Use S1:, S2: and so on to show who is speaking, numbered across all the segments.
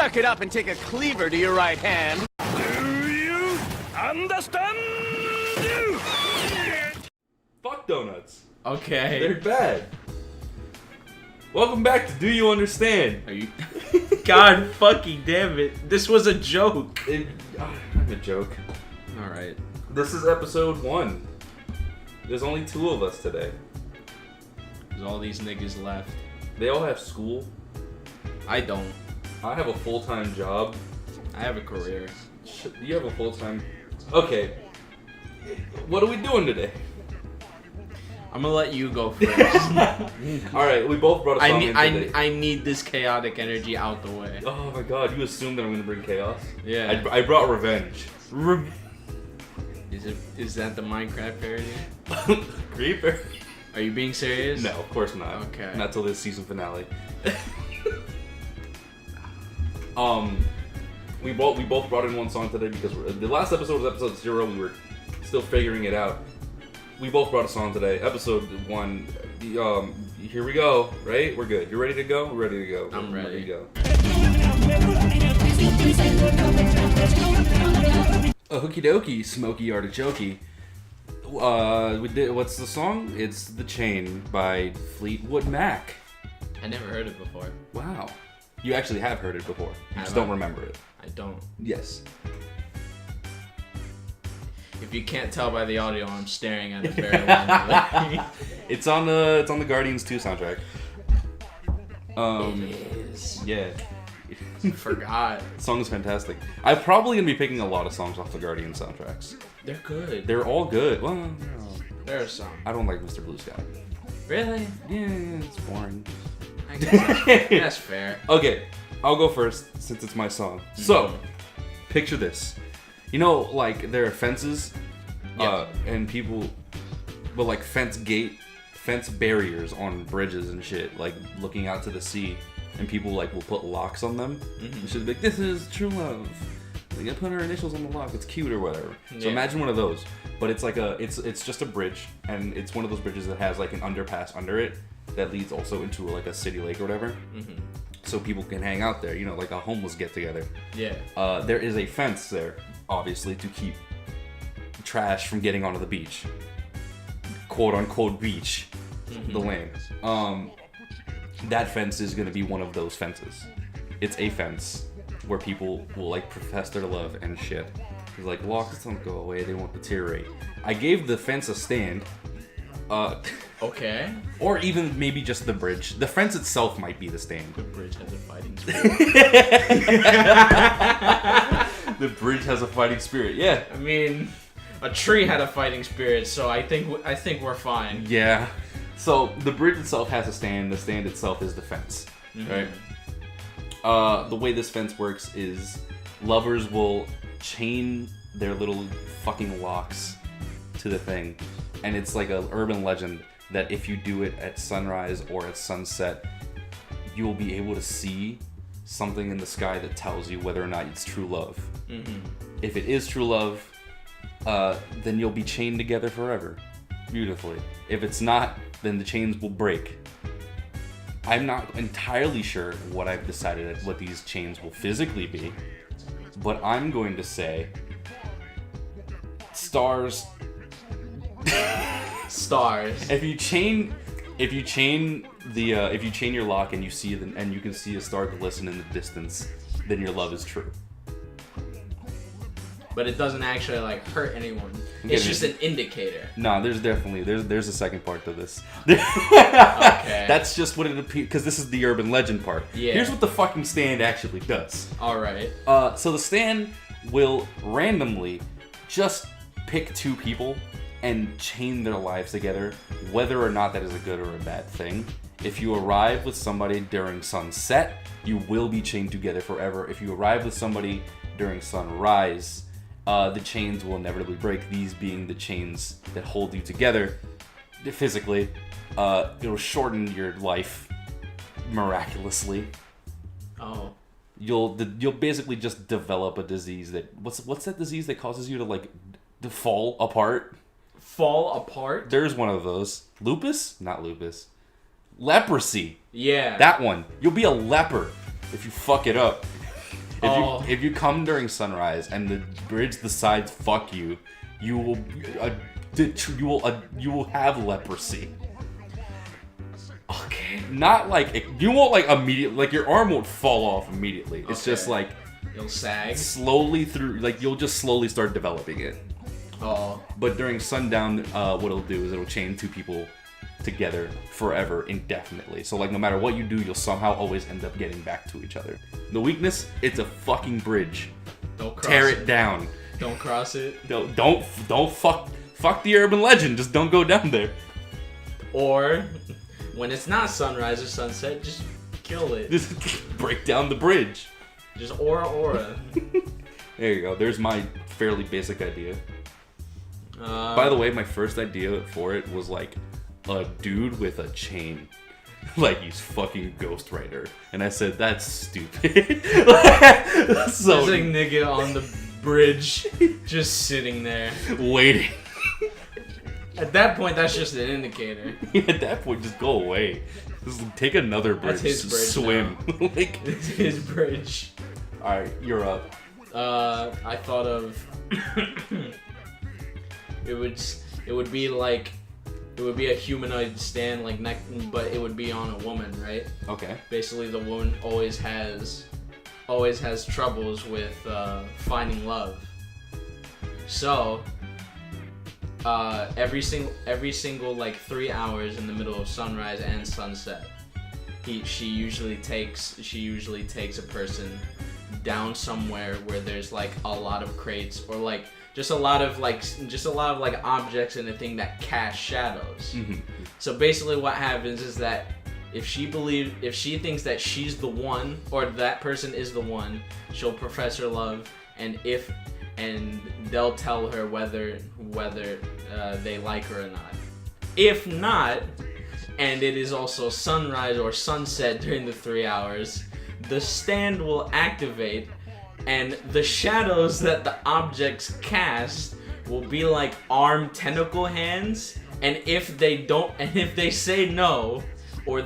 S1: Suck it up and take a cleaver to your right hand.
S2: Do you understand?
S3: Fuck donuts.
S4: Okay.
S3: They're bad. Welcome back to Do You Understand?
S4: Are you? God fucking damn it! This was a joke.
S3: Not a joke.
S4: All right.
S3: This is episode 1. There's only 2 of us today.
S4: There's all these niggas left.
S3: They all have school.
S4: I don't.
S3: I have a full-time job.
S4: I have a career.
S3: You have a full-time... Okay. What are we doing today?
S4: I'm gonna let you go first.
S3: Alright, we both brought a song in today.
S4: I need this chaotic energy out the way.
S3: Oh my god, you assumed that I'm gonna bring chaos?
S4: Yeah.
S3: I brought revenge.
S4: Is that the Minecraft parody?
S3: Creeper?
S4: Are you being serious?
S3: No, of course not.
S4: Okay.
S3: Not till this season finale. We both brought in one song today because the last episode was episode 0. We were still figuring it out. We both brought a song today. Episode 1. Here we go. Right? We're good. You ready to go? We're ready to go.
S4: I'm ready.
S3: To go. Okie dokie, smoky artichokey. What's the song? It's The Chain by Fleetwood Mac.
S4: I never heard it before.
S3: Wow. You actually have heard it before. You just don't remember it.
S4: I don't.
S3: Yes.
S4: If you can't tell by the audio, I'm staring at it very long.
S3: It's on the Guardians 2 soundtrack.
S4: It is.
S3: Yeah.
S4: Forgot.
S3: The song is fantastic. I'm probably gonna be picking a lot of songs off the Guardian soundtracks.
S4: They're good.
S3: They're all good. Well, no.
S4: There are some.
S3: I don't like Mr. Blue Sky.
S4: Really?
S3: Yeah, it's boring.
S4: I guess that's fair.
S3: Okay, I'll go first since it's my song.
S4: Mm-hmm.
S3: So, picture this. You know, like there are fences,
S4: Yep.
S3: and people, but like fence barriers on bridges and shit, like looking out to the sea, and people like will put locks on them.
S4: Mm-hmm.
S3: And she'll be like, "This is true love." They gotta put her initials on the lock. It's cute or whatever. So
S4: Yeah.
S3: imagine one of those, but it's like it's just a bridge, and it's one of those bridges that has like an underpass under it that leads also into like a city lake or whatever.
S4: Mm-hmm.
S3: So people can hang out there, you know, like a homeless get together.
S4: Yeah.
S3: There is a fence there, obviously, to keep trash from getting onto the beach. Quote unquote beach.
S4: Mm-hmm.
S3: The lane. That fence is gonna be one of those fences. It's a fence where people will like profess their love and shit. It's like, locks don't go away, they won't deteriorate. I gave the fence a stand.
S4: Okay.
S3: Or even maybe just the bridge. The fence itself might be the stand.
S4: The bridge has a fighting spirit.
S3: The bridge has a fighting spirit. Yeah.
S4: I mean, a tree had a fighting spirit, so I think we're fine.
S3: Yeah. So the bridge itself has a stand. The stand itself is the fence.
S4: Mm-hmm.
S3: Right. The way this fence works is lovers will chain their little fucking locks to the thing, and it's like an urban legend that if you do it at sunrise or at sunset, you will be able to see something in the sky that tells you whether or not it's true love.
S4: Mm-hmm.
S3: If it is true love, then you'll be chained together forever, beautifully. If it's not, then the chains will break. I'm not entirely sure what I've decided what these chains will physically be, but I'm going to say stars.
S4: Stars.
S3: If you chain your lock and you see them and you can see a star glisten in the distance, then your love is true.
S4: But it doesn't actually like hurt anyone.
S3: Okay,
S4: It's just an indicator.
S3: No, there's a second part to this.
S4: Okay.
S3: That's just what it appears, because this is the urban legend part.
S4: Yeah.
S3: Here's what the fucking stand actually does.
S4: All right.
S3: So the stand will randomly just pick 2 people and chain their lives together, whether or not that is a good or a bad thing. If you arrive with somebody during sunset, you will be chained together forever. If you arrive with somebody during sunrise, the chains will inevitably break, these being the chains that hold you together physically. It'll shorten your life miraculously.
S4: Oh.
S3: You'll basically just develop a disease that what's that disease that causes you to fall apart?
S4: Fall apart?
S3: There's one of those. Lupus? Not lupus. Leprosy.
S4: Yeah.
S3: That one. You'll be a leper if you fuck it up. If you come during sunrise and the bridge decides fuck you, you will have leprosy.
S4: Okay.
S3: Not like you won't like immediately, like your arm won't fall off immediately. It's just like
S4: you'll sag
S3: slowly through, like you'll just slowly start developing it.
S4: Oh.
S3: But during sundown, what it'll do is it'll chain two people together forever, indefinitely. So like no matter what you do, you'll somehow always end up getting back to each other. The weakness, it's a fucking bridge.
S4: Don't cross
S3: Tear it down.
S4: Don't cross it.
S3: Don't fuck the urban legend. Just don't go down there.
S4: Or when it's not sunrise or sunset, just kill it.
S3: Just break down the bridge.
S4: Just aura.
S3: There you go. There's my fairly basic idea. By the way, my first idea for it was like a dude with a chain. Like he's fucking Ghost Rider. And I said, that's stupid. So,
S4: there's a nigga on the bridge just sitting there.
S3: Waiting.
S4: At that point, that's just an indicator.
S3: At that point, just go away. Just take another bridge.
S4: That's his bridge.
S3: Swim. Like,
S4: it's his bridge.
S3: Alright, you're up.
S4: I thought of it would be a humanoid stand like but it would be on a woman, right?
S3: Okay.
S4: Basically, the woman always has troubles with finding love. So every single like 3 hours in the middle of sunrise and sunset, she usually takes a person down somewhere where there's like a lot of crates or like just a lot of objects and a thing that cast shadows.
S3: Mm-hmm.
S4: So basically what happens is that if she thinks that she's the one or that person is the one, she'll profess her love, and they'll tell her whether they like her or not. If not, and it is also sunrise or sunset during the 3 hours, the stand will activate, and the shadows that the objects cast will be like armed tentacle hands. And if they say no, or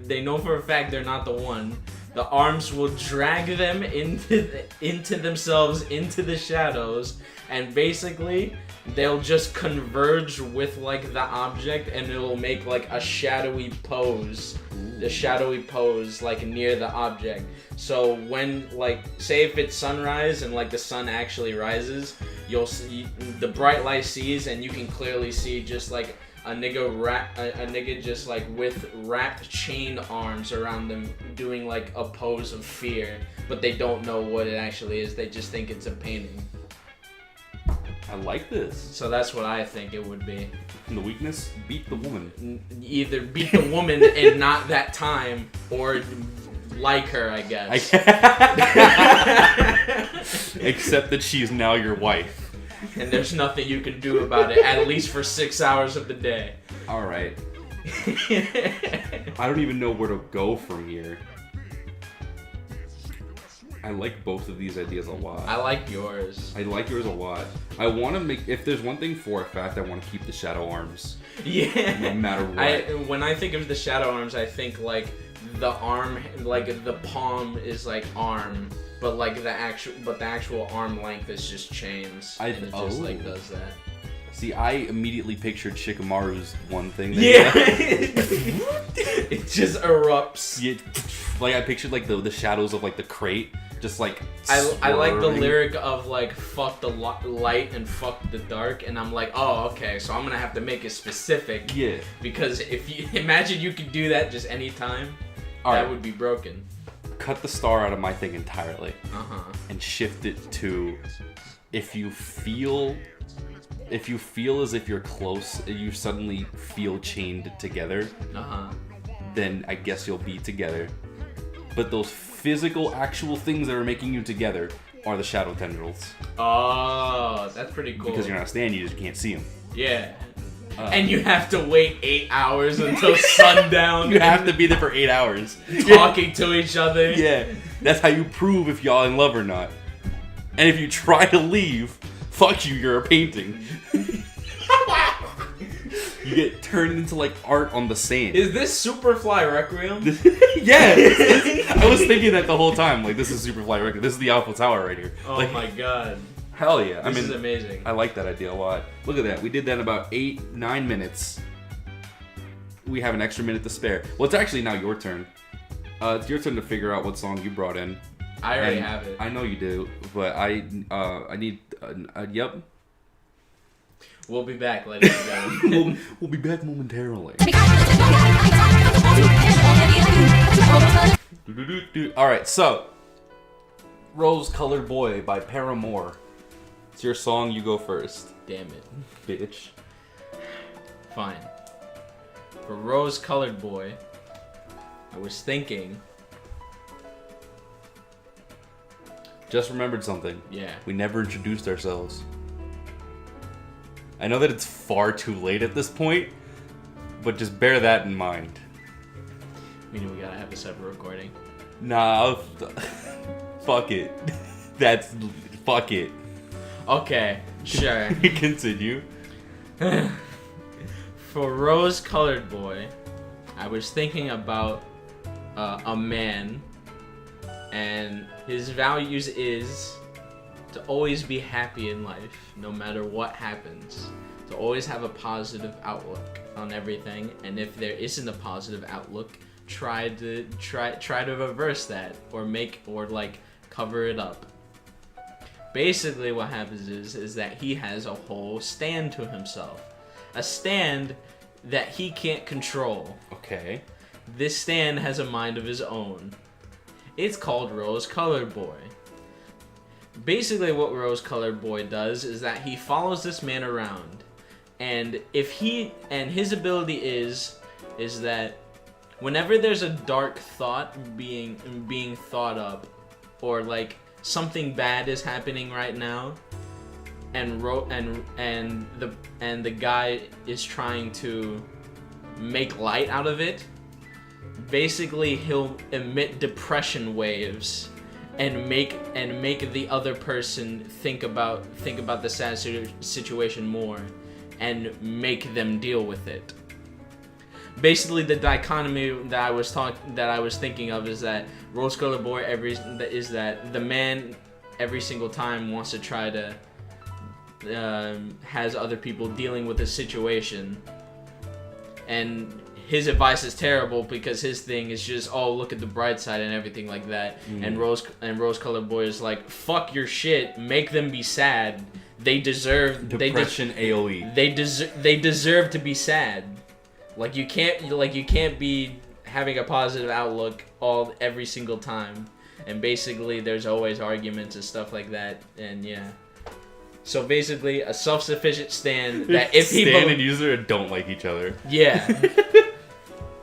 S4: they know for a fact they're not the one, the arms will drag them into themselves into the shadows, and basically they'll just converge with like the object, and it'll make like a shadowy pose. The shadowy pose like near the object. So when like say if it's sunrise and like the sun actually rises, you'll see the bright light sees, and you can clearly see just like a nigga just like with wrapped chain arms around them doing like a pose of fear, but they don't know what it actually is. They just think it's a painting.
S3: I like this.
S4: So that's what I think it would be.
S3: And the weakness, beat the woman.
S4: Either beat the woman in not that time, or like her, I guess.
S3: Except that she's now your wife.
S4: And there's nothing you can do about it, at least for 6 hours of the day.
S3: Alright. I don't even know where to go from here. I like both of these ideas a lot.
S4: I like yours.
S3: I like yours a lot. I want to make, if there's one thing for a fact, I want to keep the shadow arms.
S4: Yeah.
S3: No matter what.
S4: When I think of the shadow arms, I think like the arm, like the palm is like arm, but like the actual arm length is just chains. And it just like does that.
S3: See, I immediately pictured Shikamaru's one thing.
S4: Yeah. It just erupts.
S3: Yeah, like I pictured like the shadows of like the crate. Just like
S4: I like the lyric of like fuck the light and fuck the dark, and I'm like, oh okay, so I'm gonna have to make it specific.
S3: Yeah.
S4: Because if you imagine you could do that just any time, that would be broken.
S3: Cut the star out of my thing entirely. And shift it to if you feel as if you're close, you suddenly feel chained together. Then I guess you'll be together. But those physical, actual things that are making you together are the shadow tendrils.
S4: Oh, that's pretty cool.
S3: Because you're not standing, you just can't see them.
S4: Yeah. And you have to wait 8 hours until sundown.
S3: You have to be there for 8 hours.
S4: Talking to each other.
S3: Yeah. That's how you prove if y'all in love or not. And if you try to leave, fuck you, you're a painting. You get turned into like art on the sand.
S4: Is this Superfly Requiem?
S3: Yeah, I was thinking that the whole time. Like, this is Superfly Requiem. This is the Eiffel Tower right here.
S4: Oh
S3: like,
S4: my god.
S3: Hell yeah.
S4: This is amazing.
S3: I like that idea a lot. Look at that. We did that in about 8-9 minutes. We have an extra minute to spare. Well, it's actually now your turn. It's your turn to figure out what song you brought in.
S4: I already have it.
S3: I know you do, but I need. Yep.
S4: We'll be back, ladies and gentlemen.
S3: We'll be back momentarily. All right, so "Rose Colored Boy" by Paramore. It's your song. You go first.
S4: Damn it,
S3: bitch.
S4: Fine. For "Rose Colored Boy," I was thinking.
S3: Just remembered something.
S4: Yeah. We
S3: never introduced ourselves. I know that it's far too late at this point, but just bear that in mind.
S4: Meaning we gotta have a separate recording.
S3: Nah, fuck it. Fuck it.
S4: Okay, sure.
S3: Continue.
S4: For "Rose Colored Boy," I was thinking about a man, and his values is to always be happy in life, no matter what happens. To always have a positive outlook on everything, and if there isn't a positive outlook, try to reverse that, or cover it up. Basically, what happens is that he has a whole stand to himself, a stand that he can't control.
S3: Okay.
S4: This stand has a mind of his own. It's called Rose Colored Boy. Basically, what Rose Colored Boy does is that he follows this man around, and his ability is that whenever there's a dark thought being thought up, or like something bad is happening right now, and the guy is trying to make light out of it, basically he'll emit depression waves and make the other person think about the sad situation more and make them deal with it. Basically, the dichotomy that I was thinking of is that Rose Colored Boy is that the man every single time wants to try to has other people dealing with a situation, and his advice is terrible because his thing is just, oh, look at the bright side and everything like that. And Rose Colored Boy is like, fuck your shit, make them be sad. They deserve
S3: depression. AOE.
S4: They deserve to be sad. Like you can't be having a positive outlook every single time. And basically, there's always arguments and stuff like that. And yeah. So basically, a self-sufficient stand that if people
S3: stand and user don't like each other.
S4: Yeah.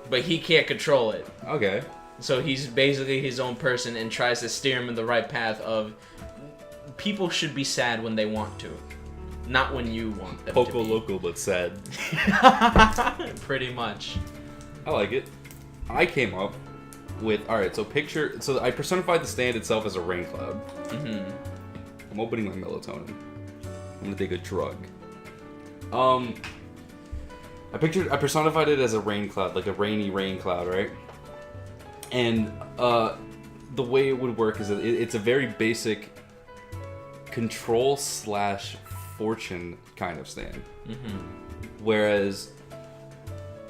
S4: But he can't control it.
S3: Okay.
S4: So he's basically his own person and tries to steer him in the right path of people should be sad when they want to, not when you want them
S3: Poco
S4: to be.
S3: Loco, but sad.
S4: Pretty much.
S3: I like it. I came up with, alright, so I personified the stand itself as a rain cloud.
S4: Mm-hmm.
S3: I'm opening my melatonin. I'm gonna take a drug. I personified it as a rain cloud, like a rainy rain cloud, right? And the way it would work is that it's a very basic control/fortune kind of stand.
S4: Mm-hmm.
S3: Whereas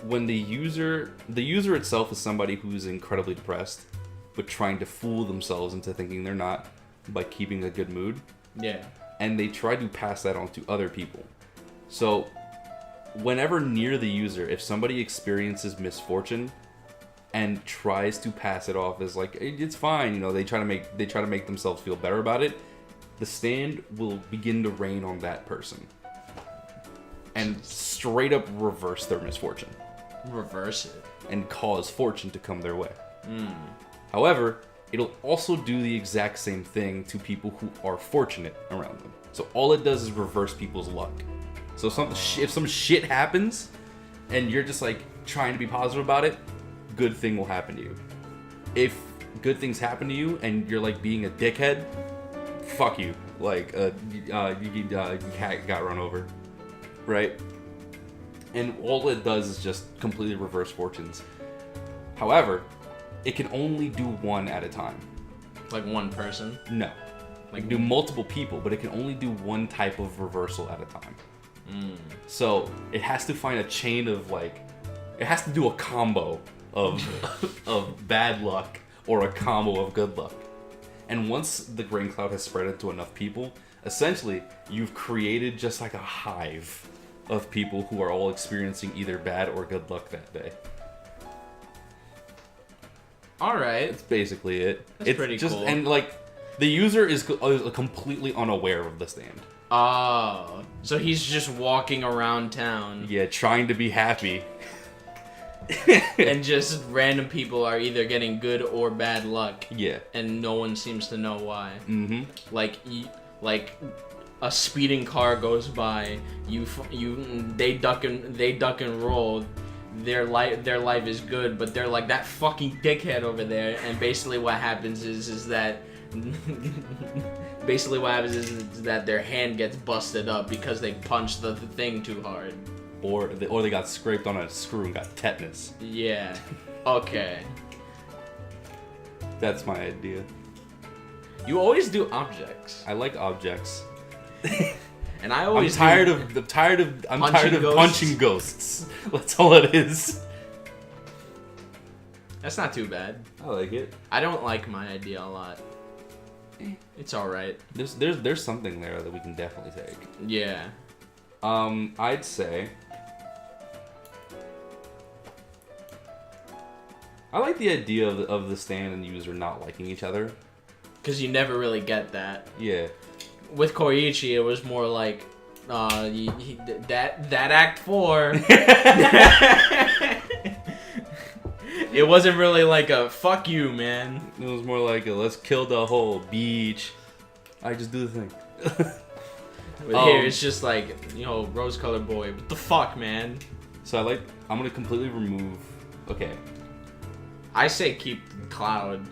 S3: when the user itself is somebody who's incredibly depressed, but trying to fool themselves into thinking they're not by keeping a good mood.
S4: Yeah.
S3: And they try to pass that on to other people. So whenever near the user, if somebody experiences misfortune and tries to pass it off as like, it's fine, you know, they try to make themselves feel better about it, the stand will begin to rain on that person and straight up reverse their misfortune.
S4: Reverse it.
S3: And cause fortune to come their way. However, it'll also do the exact same thing to people who are fortunate around them. So all it does is reverse people's luck. So if some shit happens and you're just like trying to be positive about it, good thing will happen to you. If good things happen to you and you're like being a dickhead, fuck you. Like you got run over, right? And all it does is just completely reverse fortunes. However, it can only do one at a time.
S4: Like one person?
S3: No. Like do multiple people, but it can only do one type of reversal at a time. So it has to find a chain of like, it has to do a combo of of bad luck or a combo of good luck. And once the rain cloud has spread it to enough people, essentially you've created just like a hive of people who are all experiencing either bad or good luck that day.
S4: All right.
S3: That's basically it.
S4: That's
S3: it's
S4: pretty
S3: just,
S4: cool.
S3: And like, the user is completely unaware of the stand.
S4: Oh, so he's just walking around town.
S3: Yeah, trying to be happy.
S4: And just random people are either getting good or bad luck.
S3: Yeah.
S4: And no one seems to know why.
S3: Mm-hmm.
S4: Like a speeding car goes by, they duck and roll. Their life is good, but they're like that fucking dickhead over there. And basically what happens is that their hand gets busted up because they punched the thing too hard.
S3: Or they got scraped on a screw and got tetanus.
S4: Yeah. Okay.
S3: That's my idea.
S4: You always do objects.
S3: I like objects.
S4: And I always
S3: I'm tired of punching ghosts. That's all it is.
S4: That's not too bad.
S3: I like it.
S4: I don't like my idea a lot. It's all right.
S3: There's something there that we can definitely take.
S4: Yeah.
S3: I'd say I like the idea of the stand and user not liking each other.
S4: Because you never really get that.
S3: Yeah.
S4: With Koichi, it was more like, that Act 4. It wasn't really like a fuck you, man.
S3: It was more like a let's kill the whole beach. I just do the thing.
S4: But here it's just like, rose-colored boy. What the fuck, man?
S3: So I'm gonna completely remove. Okay.
S4: I say keep Cloud,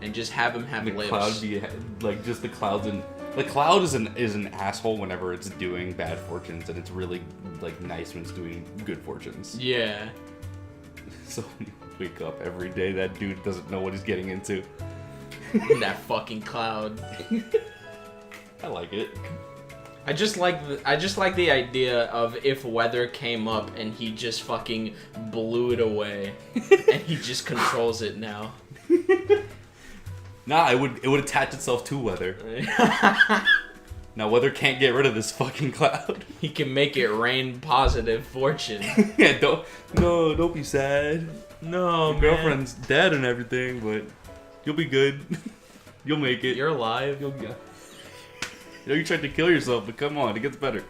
S4: and just have him have
S3: The
S4: lips.
S3: cloud be like just the clouds and the cloud is an asshole whenever it's doing bad fortunes, and it's really like nice when it's doing good fortunes.
S4: Yeah.
S3: So when you wake up every day, that dude doesn't know what he's getting into.
S4: That fucking Cloud.
S3: I like it.
S4: I just like the idea of if weather came up and he just fucking blew it away, and he just controls it now.
S3: Nah, it would attach itself to weather. Now weather can't get rid of this fucking cloud.
S4: He can make it rain positive fortune.
S3: Yeah, don't be sad.
S4: No,
S3: Your girlfriend's dead and everything, but you'll be good. You'll make it.
S4: You're alive.
S3: You tried to kill yourself, but come on, it gets better.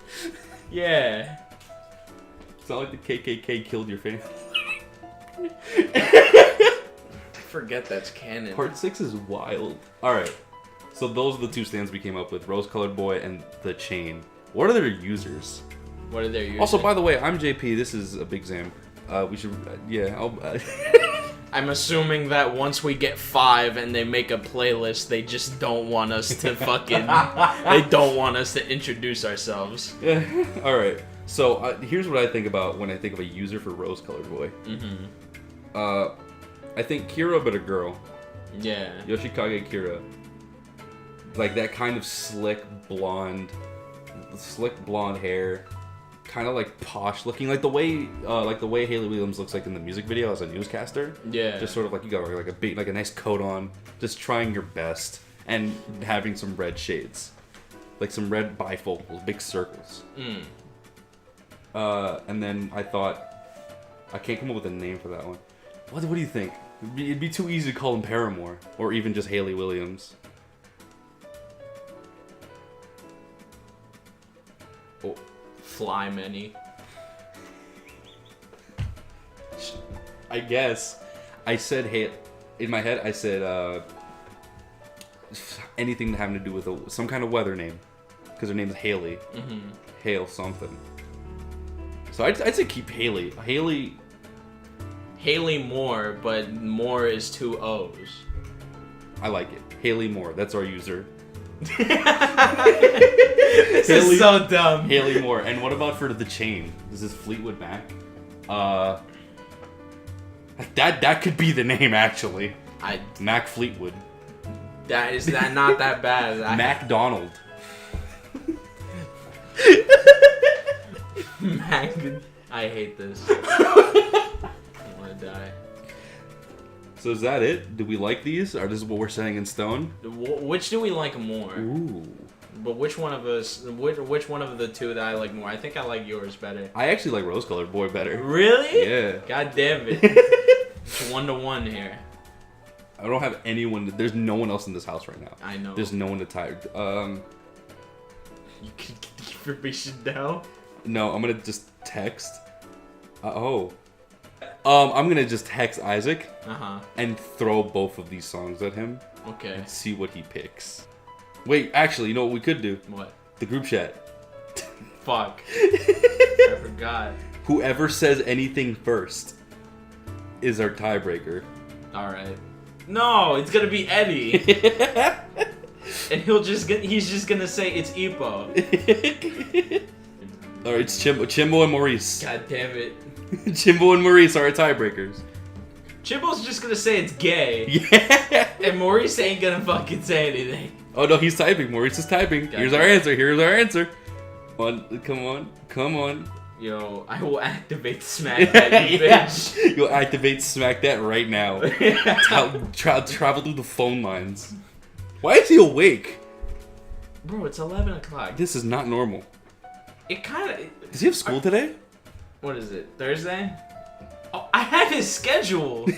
S4: Yeah.
S3: It's not like the KKK killed your family.
S4: I forget that's canon.
S3: Part 6 is wild. Alright, so those are the two stands we came up with. Rose-Colored Boy and The Chain. What are their users?
S4: What are their users?
S3: Also, by the way, I'm JP. This is a Big Zam. We should...
S4: I'm assuming that once we get 5 and they make a playlist, they just don't want us to fucking... They don't want us to introduce ourselves.
S3: Yeah. Alright, so here's what I think about when I think of a user for Rose-Colored Boy.
S4: Mm-hmm.
S3: I think Kira, but a girl.
S4: Yeah.
S3: Yoshikage Kira. Like that kind of slick blonde hair. Kind of like posh looking, like the way Hayley Williams looks like in the music video as a newscaster.
S4: Yeah.
S3: Just sort of like you got like a nice coat on, just trying your best, and having some red shades, like some red bifocals, big circles. And then I thought, I can't come up with a name for that one. What do you think? It'd be too easy to call him Paramore, or even just Hayley Williams. Oh.
S4: Fly many.
S3: I guess. I said, hey, in my head, I said anything having to do with some kind of weather name, because her name is Haley.
S4: Mm-hmm.
S3: Hale something. So I'd say keep Haley.
S4: Haley Moore, but Moore is 2 O's.
S3: I like it. Haley Moore. That's our user.
S4: This is so dumb.
S3: Haley Moore. And what about for the chain? This is Fleetwood Mac. That could be the name actually. Mac Fleetwood.
S4: That is not that bad.
S3: MacDonald.
S4: Mac. I hate this. I want to die.
S3: So is that it? Do we like these? Or this is what we're saying in stone?
S4: Which do we like more?
S3: Ooh.
S4: But which one of us? Which one of the two that I like more? I think I like yours better.
S3: I actually like Rose Colored Boy better.
S4: Really?
S3: Yeah.
S4: God damn it. It's 1-1 here.
S3: I don't have anyone. There's no one else in this house right now.
S4: I know.
S3: There's no one to tie.
S4: You can get the information now.
S3: No, I'm gonna just text. I'm gonna just text Isaac. And throw both of these songs at him.
S4: Okay.
S3: And see what he picks. Wait, actually, you know what we could do?
S4: What?
S3: The group chat.
S4: Fuck. I forgot.
S3: Whoever says anything first is our tiebreaker.
S4: All right. No, it's gonna be Eddie. And he's just gonna say it's Ipo.
S3: All right, it's Chimbo and Maurice.
S4: God damn it.
S3: Chimbo and Maurice are our tiebreakers.
S4: Chimbo's just gonna say it's gay.
S3: Yeah.
S4: And Maurice ain't gonna fucking say anything.
S3: Oh no, he's typing. Maurice is typing. Here's our answer. Here's our answer. Come on.
S4: Yo, I will activate Smack That, you bitch.
S3: You'll activate Smack That right now. Travel through the phone lines. Why is he awake?
S4: Bro, it's 11 o'clock.
S3: This is not normal.
S4: It kind of...
S3: Does he have school today?
S4: What is it? Thursday? Oh, I have his schedule.
S3: We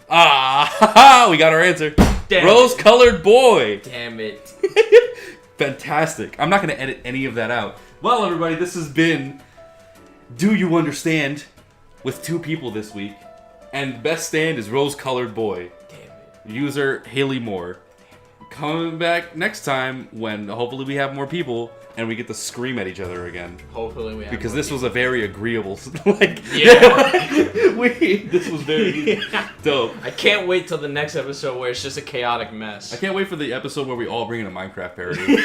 S3: got our answer.
S4: Damn
S3: Rose-colored boy.
S4: Damn it.
S3: Fantastic. I'm not going to edit any of that out. Well, everybody, this has been Do You Understand? With 2 people this week. And best stand is Rose-colored boy.
S4: Damn it.
S3: User Haley Moore. Coming back next time when hopefully we have more people and we get to scream at each other again.
S4: Hopefully we have
S3: because
S4: more
S3: this
S4: people.
S3: was a very agreeable this was very dope.
S4: I can't wait till the next episode where it's just a chaotic mess.
S3: I can't wait for the episode where we all bring in a Minecraft parody.